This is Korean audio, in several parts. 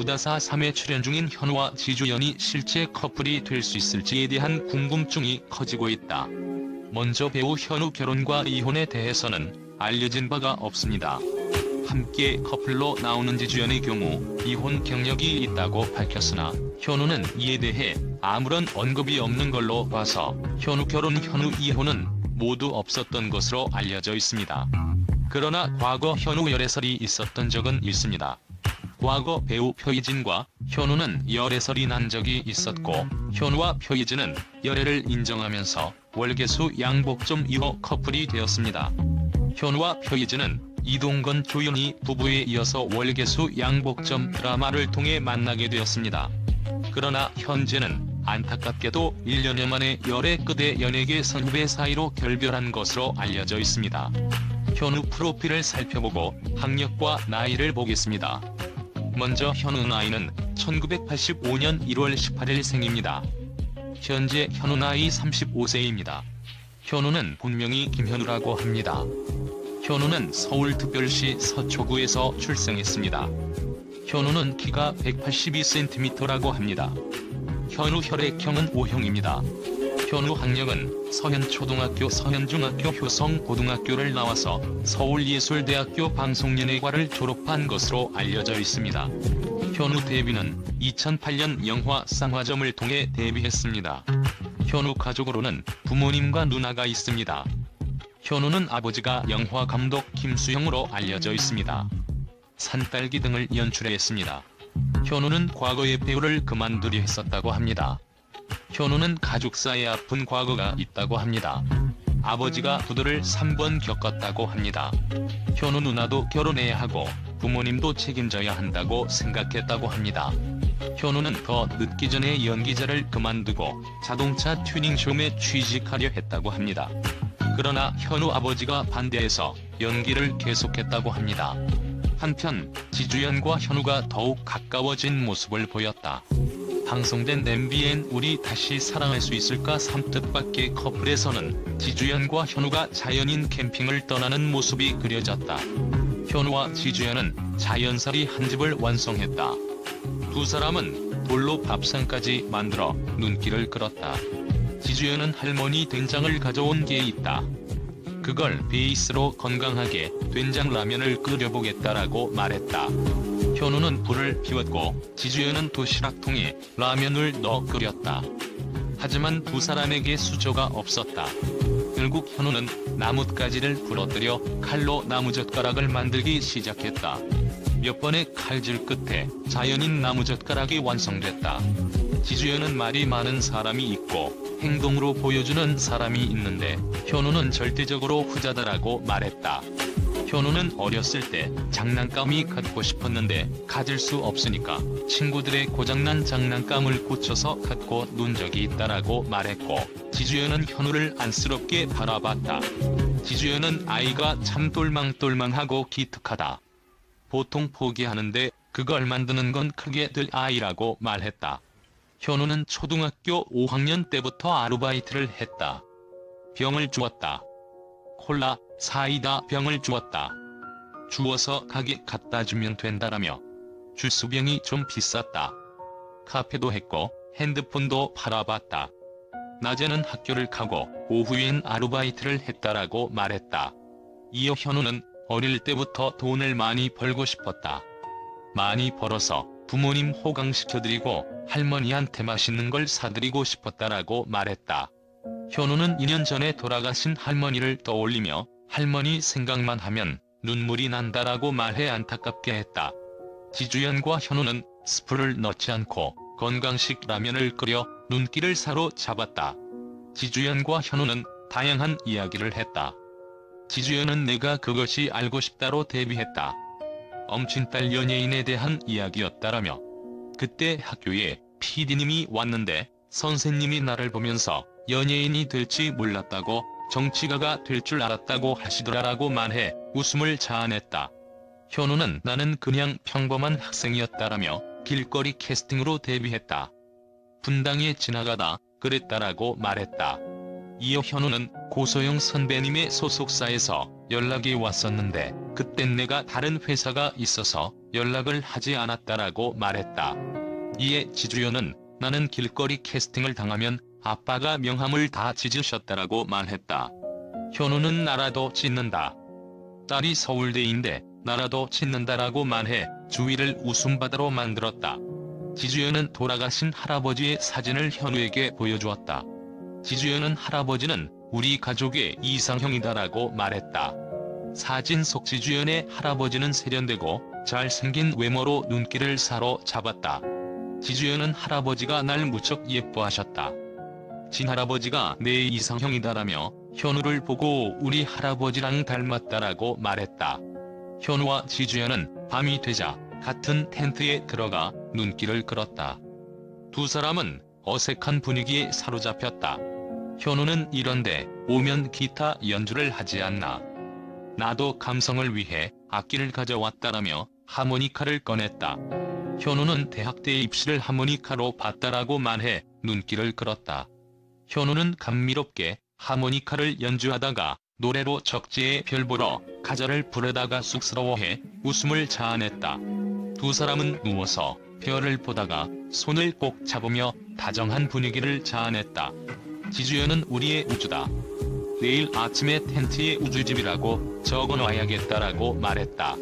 우다사 3에 출연 중인 현우와 지주연이 실제 커플이 될 수 있을지에 대한 궁금증이 커지고 있다. 먼저 배우 현우 결혼과 이혼에 대해서는 알려진 바가 없습니다. 함께 커플로 나오는 지주연의 경우 이혼 경력이 있다고 밝혔으나 현우는 이에 대해 아무런 언급이 없는 걸로 봐서 현우 결혼 현우 이혼은 모두 없었던 것으로 알려져 있습니다. 그러나 과거 현우 열애설이 있었던 적은 있습니다. 과거 배우 표이진과 현우는 열애설이 난 적이 있었고 현우와 표이진은 열애를 인정하면서 월계수 양복점 이후 커플이 되었습니다. 현우와 표이진은 이동건 조연희 부부에 이어서 월계수 양복점 드라마를 통해 만나게 되었습니다. 그러나 현재는 안타깝게도 1년여 만에 열애 끝에 연예계 선후배 사이로 결별한 것으로 알려져 있습니다. 현우 프로필을 살펴보고 학력과 나이를 보겠습니다. 먼저 현우 나이는 1985년 1월 18일 생입니다. 현재 현우 나이 35세입니다. 현우는 본명이 김현우라고 합니다. 현우는 서울특별시 서초구에서 출생했습니다. 현우는 키가 182cm라고 합니다. 현우 혈액형은 O형입니다. 현우 학력은 서현초등학교 서현중학교 효성고등학교를 나와서 서울예술대학교 방송연예과를 졸업한 것으로 알려져 있습니다. 현우 데뷔는 2008년 영화 쌍화점을 통해 데뷔했습니다. 현우 가족으로는 부모님과 누나가 있습니다. 현우는 아버지가 영화 감독 김수영으로 알려져 있습니다. 산딸기 등을 연출했습니다. 현우는 과거에 배우를 그만두려 했었다고 합니다. 현우는 가족사에 아픈 과거가 있다고 합니다. 아버지가 부도를 3번 겪었다고 합니다. 현우 누나도 결혼해야 하고 부모님도 책임져야 한다고 생각했다고 합니다. 현우는 더 늦기 전에 연기자를 그만두고 자동차 튜닝숍에 취직하려 했다고 합니다. 그러나 현우 아버지가 반대해서 연기를 계속했다고 합니다. 한편 지주연과 현우가 더욱 가까워진 모습을 보였다. 방송된 MBN 우리 다시 사랑할 수 있을까 3뜻밖의 커플에서는 지주연과 현우가 자연인 캠핑을 떠나는 모습이 그려졌다. 현우와 지주연은 자연살이 한 집을 완성했다. 두 사람은 돌로 밥상까지 만들어 눈길을 끌었다. 지주연은 할머니 된장을 가져온 게 있다. 그걸 베이스로 건강하게 된장라면을 끓여보겠다라고 말했다. 현우는 불을 피웠고 지주연은 도시락통에 라면을 넣어 끓였다. 하지만 두 사람에게 수저가 없었다. 결국 현우는 나뭇가지를 부러뜨려 칼로 나무젓가락을 만들기 시작했다. 몇 번의 칼질 끝에 자연인 나무젓가락이 완성됐다. 지주연은 말이 많은 사람이 있고 행동으로 보여주는 사람이 있는데 현우는 절대적으로 후자다라고 말했다. 현우는 어렸을 때 장난감이 갖고 싶었는데 가질 수 없으니까 친구들의 고장난 장난감을 고쳐서 갖고 논 적이 있다라고 말했고 지주연은 현우를 안쓰럽게 바라봤다. 지주연은 아이가 참 똘망똘망하고 기특하다. 보통 포기하는데 그걸 만드는 건 크게 될 아이라고 말했다. 현우는 초등학교 5학년 때부터 아르바이트를 했다. 병을 주었다. 콜라, 사이다 병을 주었다. 주워서 가게 갖다 주면 된다라며. 주스병이 좀 비쌌다. 카페도 했고 핸드폰도 팔아봤다. 낮에는 학교를 가고 오후엔 아르바이트를 했다라고 말했다. 이어 현우는 어릴 때부터 돈을 많이 벌고 싶었다. 많이 벌어서 부모님 호강시켜드리고 할머니한테 맛있는 걸 사드리고 싶었다라고 말했다. 현우는 2년 전에 돌아가신 할머니를 떠올리며 할머니 생각만 하면 눈물이 난다라고 말해 안타깝게 했다. 지주연과 현우는 스프를 넣지 않고 건강식 라면을 끓여 눈길을 사로잡았다. 지주연과 현우는 다양한 이야기를 했다. 지주연은 내가 그것이 알고 싶다로 데뷔했다. 엄친딸 연예인에 대한 이야기였다라며. 그때 학교에 PD님이 왔는데 선생님이 나를 보면서 연예인이 될지 몰랐다고 정치가가 될 줄 알았다고 하시더라라고 말해 웃음을 자아냈다. 현우는 나는 그냥 평범한 학생이었다라며 길거리 캐스팅으로 데뷔했다. 분당에 지나가다 그랬다라고 말했다. 이어 현우는 고소영 선배님의 소속사에서 연락이 왔었는데 그땐 내가 다른 회사가 있어서 연락을 하지 않았다라고 말했다. 이에 지주연은 나는 길거리 캐스팅을 당하면 아빠가 명함을 다 찢으셨다라고 말했다. 현우는 나라도 찢는다. 딸이 서울대인데 나라도 찢는다라고 말해 주위를 웃음바다로 만들었다. 지주연은 돌아가신 할아버지의 사진을 현우에게 보여주었다. 지주연은 할아버지는 우리 가족의 이상형이다라고 말했다. 사진 속 지주연의 할아버지는 세련되고 잘생긴 외모로 눈길을 사로잡았다. 지주연은 할아버지가 날 무척 예뻐하셨다. 친할아버지가 내 이상형이다라며 현우를 보고 우리 할아버지랑 닮았다라고 말했다. 현우와 지주연은 밤이 되자 같은 텐트에 들어가 눈길을 끌었다. 두 사람은 어색한 분위기에 사로잡혔다. 현우는 이런데 오면 기타 연주를 하지 않나. 나도 감성을 위해 악기를 가져왔다라며 하모니카를 꺼냈다. 현우는 대학 때 입시를 하모니카로 봤다라고 말해 눈길을 끌었다. 현우는 감미롭게 하모니카를 연주하다가 노래로 적재의 별 보러 가자를 부르다가 쑥스러워해 웃음을 자아냈다. 두 사람은 누워서 별을 보다가 손을 꼭 잡으며 다정한 분위기를 자아냈다. 지주연은 우리의 우주다. 내일 아침에 텐트에 우주집이라고 적어놔야겠다라고 말했다.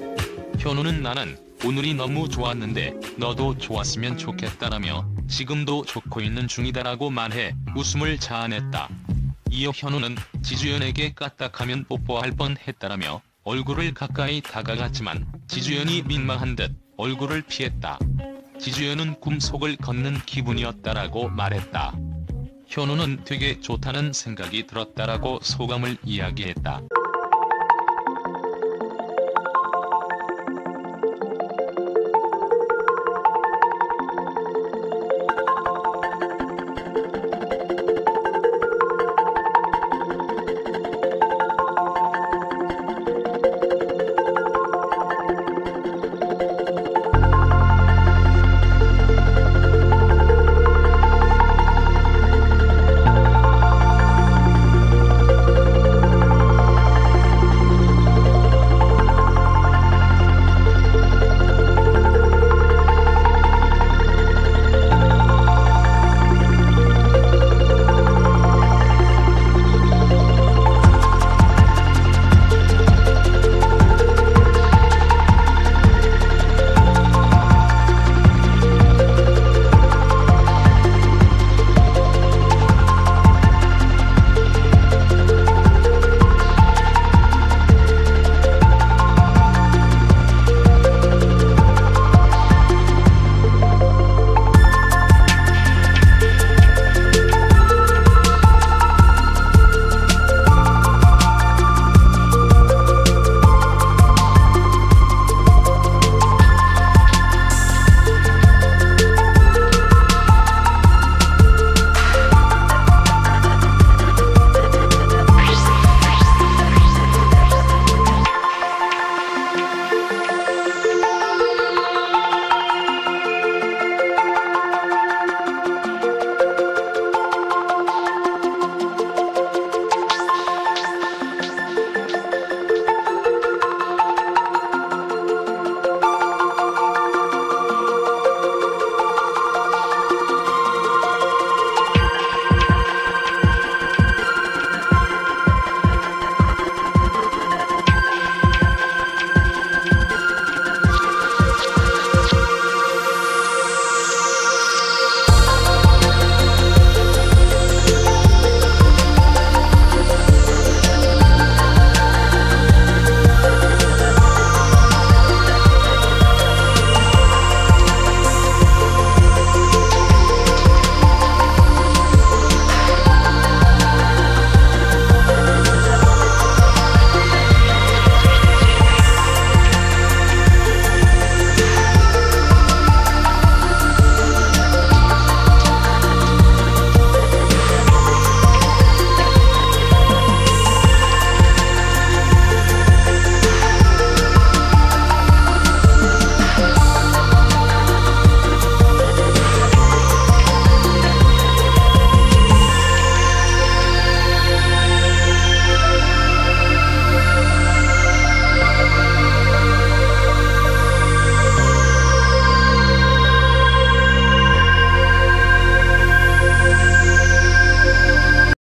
현우는 나는 오늘이 너무 좋았는데 너도 좋았으면 좋겠다라며 지금도 좋고 있는 중이다라고 말해 웃음을 자아냈다. 이어 현우는 지주연에게 까딱하면 뽀뽀할 뻔했다라며 얼굴을 가까이 다가갔지만 지주연이 민망한 듯 얼굴을 피했다. 지주연은 꿈속을 걷는 기분이었다라고 말했다. 현우는 되게 좋다는 생각이 들었다라고 소감을 이야기했다.